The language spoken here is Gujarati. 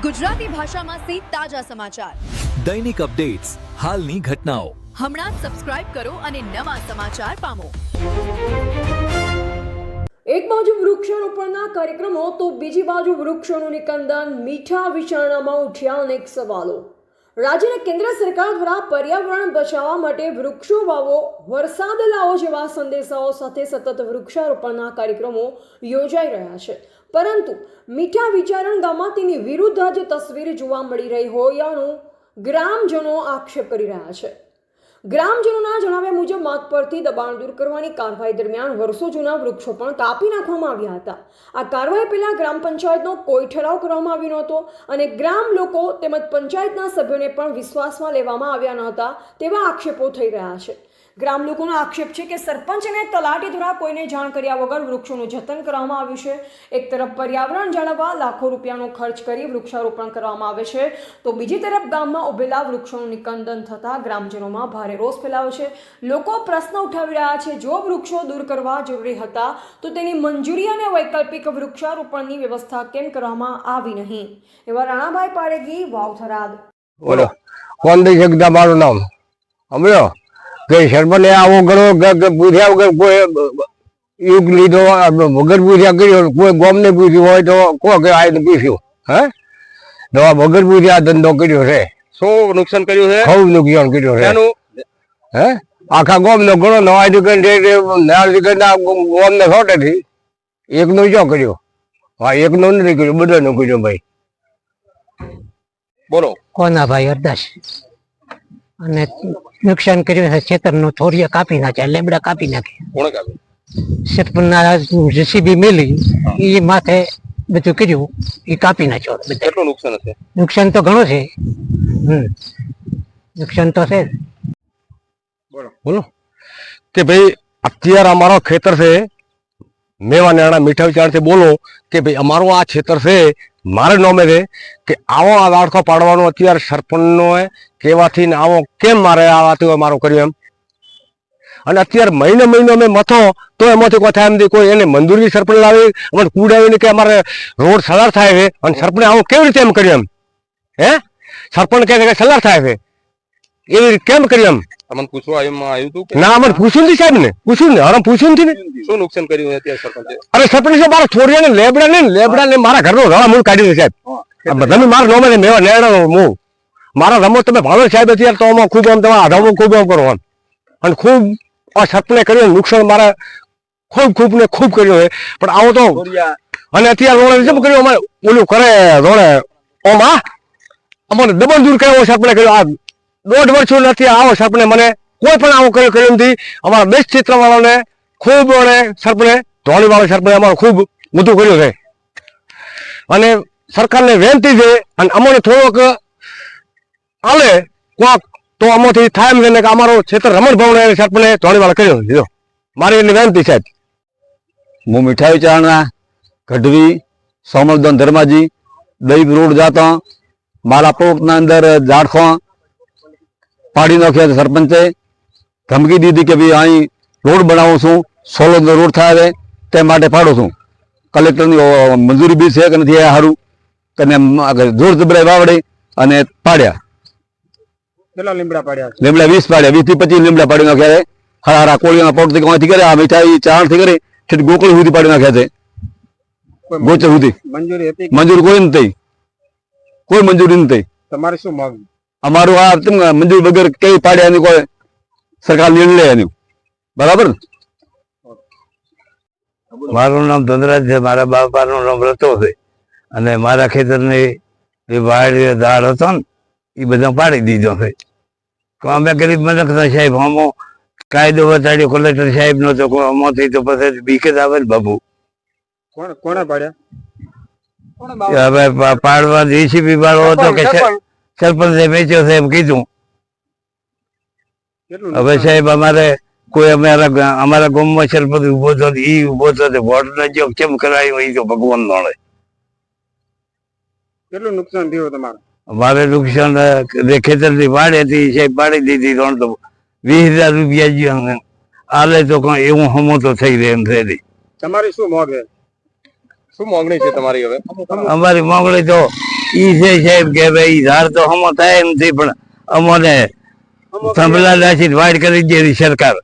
ગુજરાતી ભાષામાં સે તાજા સમાચાર, દૈનિક અપડેટ્સ, હાલની ઘટનાઓ. હમણાં જ સબસ્ક્રાઇબ કરો અને નવા સમાચાર પામો. એક બાજુ વૃક્ષારોપણના કાર્યક્રમો તો બીજી બાજુ વૃક્ષોનું નિકંદન. મીઠા વિચારણામાં ઉઠ્યા અનેક સવાલો. રાજ્યના કેન્દ્ર સરકાર દ્વારા પર્યાવરણ બચાવવા માટે વૃક્ષો વાવો, વરસાદ લાવો જેવા સંદેશાઓ સાથે સતત વૃક્ષારોપણના કાર્યક્રમો યોજાઈ રહ્યા છે, પરંતુ મીઠા વિચારણ ગામમાં તેની વિરુદ્ધ જ તસવીર જોવા મળી રહી હોવાનું ગ્રામજનો આક્ષેપ કરી રહ્યા છે. ગ્રામજનોના જણાવ્યા મુજબ માગ પરથી દબાણ દૂર કરવાની કાર્યવાહી દરમિયાન વર્ષો જૂના વૃક્ષો પણ કાપી નાખવામાં આવ્યા હતા. આ કાર્યવાહી પહેલા ગ્રામ પંચાયતનો કોઈ ઠરાવ કરવામાં આવ્યો નહોતો અને ગ્રામ લોકો તેમજ પંચાયતના સભ્યોને પણ વિશ્વાસમાં લેવામાં આવ્યા ન હતા તેવા આક્ષેપો થઈ રહ્યા છે. ગ્રામ લોકોનો આક્ષેપ છે કે સરપંચ અને તલાટી દ્વારા કોઈને જાણ કર્યા વગર વૃક્ષોનું જતન કરવામાં આવ્યું છે. એક તરફ પર્યાવરણ જાળવવા લાખો રૂપિયાનો ખર્ચ કરી વૃક્ષારોપણ કરવામાં આવે છે, તો બીજી તરફ ગામમાં ઉભેલા વૃક્ષોનું નિકંદન થતાં ગ્રામજનોમાં ભારે રોષ ફેલાયો છે. લોકો પ્રશ્ન ઉઠાવી રહ્યા છે, જો વૃક્ષો દૂર કરવા જરૂરી હતા તો તેની મંજૂરી અને વૈકલ્પિક વૃક્ષારોપણની વ્યવસ્થા કેમ કરવામાં આવી નહીં? એવા રાણાભાઈ પારેગી, વાવથરાદ. બોલો કોણ દઈ શકતા મારું નામ સમજો કે સરપંચે આવો ઘણો પૂછ્યા વગર કોઈ યુગ લીધો વગર પૂછ્યા કર્યો, કોઈ ગોમને પૂછ્યું હોય તો કોઈ કે આને પૂછ્યું હે તો વગર પૂછ્યા ધંધો કર્યો છે. શું નુકસાન કર્યું છે? ખૂબ નુકસાન કર્યું છે હે આખા ગોમનો ઘણો નવા ગોમને છોટેથી એકનો જો કર્યો. હા એકનો નથી કર્યો, બધાનો કર્યો ભાઈ. બોલો કોના ભાઈ અરદાસ અને નુકસાન કર્યું છે. ખેતરનું થોરિયા કાપી નાખ્યા, લેબડા કાપી નાખ્યા. કોણે કાપ્યું? સરપંચના જેસીબી મેલી એ માથે બધું કર્યું, એ કાપી નાખ્યો. કેટલું નુકસાન હશે? નુકસાન તો ઘણું છે. નુકસાન તો છે. બોલો કે ભાઈ અત્યારે અમારો ખેતર છે, મેવા નાણા મીઠા વિચારથી બોલો કે ભાઈ અમારું આ ખેતર છે, મારે નોમે છે કે આવો આ વાડખો પાડવાનો અત્યારે સરપંચનો કહેવાથી ને આવો કેમ મારે આવાથી મારું કર્યું એમ. અને અત્યારે મહિનો અમે મથો તો એમાંથી કોઈ થાય એમ કોઈ એને મંજૂરી સરપંચ લાવી અમારે કુડાવીને કે અમારે રોડ સલાર થાય છે અને સરપંચ આવું કેવી રીતે એમ કર્યું એમ? હે સરપંચ કે સલાર થાય છે એવી રીતે કેમ કર્યું એમ? તમને પૂછવા આવ્યું હતું? ના અમને પૂછ્યું નથી સાહેબ ને, પૂછ્યું ને હરામ પૂછ્યું નથી ને. શું નુકસાન કર્યું અત્યારે સરપંચે? અરે સરપંચ મારા થોરિયા ને લેબડા ને મારા ઘરનો રવા મૂળ કાઢી દે સાહેબ. તમે મારા નોમે મેવા નેડા હું મારા રમો તમે ભાવે સાહેબ અત્યારે તો આમાં ખૂબ આમ તમારા આધામો ખૂબ આમ કરો આમ અને ખૂબ આ સરપંચે કર્યું નુકસાન મારા ખૂબ ને ખૂબ કર્યું છે. પણ આવો તો અને અત્યારે રોડે જેમ કર્યું અમારે ઓલું કરે રોડે ઓમ અમારે ડબલ દૂર કર્યો સરપંચે કર્યો. આ 1.5 વર્ષ નથી આવો સરપંચે મને કોઈ પણ આવો કર્યો નથી. અમારા બેસ્ટ ચિત્રવાળાને ખૂબ અને સરપંચે ધોળીવાળા સરપંચે અમારો ખૂબ બધું કર્યું છે. અને સરકારને વિનંતી છે અને અમને થોડોક આલે કોક તો આમાંથી થાય એમ છે કે અમારો ક્ષેત્ર રમણ ભવન સરપંચે ધોળીવાળા કર્યો દીધો. મારી એટલી વિનંતી સાહેબ. હું મીઠા વિચારણા ગઢવી સોમલદન ધર્માજી દહીબ રોડ જાતા મારા પ્લોટના અંદર ઝાડખો પાડી નાખ્યા. સરપંચે ધમકી દીધી કે ભાઈ અહીં રોડ બનાવું છું, સોલદનો રોડ થાય તે માટે પાડું છું. કલેક્ટરની મંજૂરી બી છે કે નથી એ સારું અને જોર જબરાઈ વાવડે અને પાડ્યા. કેટલા લીમડા પાડ્યા? લીમડા 20 પાડ્યા, 20 થી 25 લીમડા પાડી નાખ્યા. હારા કોળીના પોટથી કોઈથી કરે આ મીઠાઈ ચાણથી કરી છે ગોકળ સુધી પાડી નાખ્યા છે. ગોચર સુધી મંજૂરી હતી? મંજૂરી કોઈ નથી, કોઈ મંજૂરી નથી. તમારી શું માંગ? અમારું આ મંજૂરી વગર કઈ પાડ્યા એની કોઈ સરકાર નિર્ણય લે એનું બરાબર. મારું નામ ધનરાજ છે, મારા બાપાનું નામ રતો છે અને મારા ખેતરની જે વાડ દાળ હતો ને એ બધા પાડી દીધો છે. અમે ગરીબ મનખ સાહેબ અમો કાયદો બતાડ્યો કલેક્ટર સાહેબ નો તો આમાંથી તો પછી બીકે જ આવે ને બાબુ. કોણે પાડ્યા? હવે પાડવા જેસીબી વાળો હતો કે સરપંચે વેચ્યો છે એમ કીધું. હવે સાહેબ અમારે કોઈ અમારા ગામમાં સરપંચ ઉભો થયો એ ઉભો થયો વોટ ના જો કેમ કરાયો એ તો ભગવાન નોળે. કેટલું નુકસાન થયું તમારે? અમારે નુકસાન ખેતરની વાડ હતી સાહેબ પાડી દીધી તો 20,000 રૂપિયા જ્યાં આલે તો એવું હમો તો થઈ રહે એમ છે. તમારી શું માંગ છે? શું માંગણી છે તમારી? હવે અમારી માંગણી તો ઈ છે સાહેબ કે ભાઈ ધાર તો હમો થાય એમ નથી પણ અમોને સંભલા દાસી વાડ કરી દે સરકાર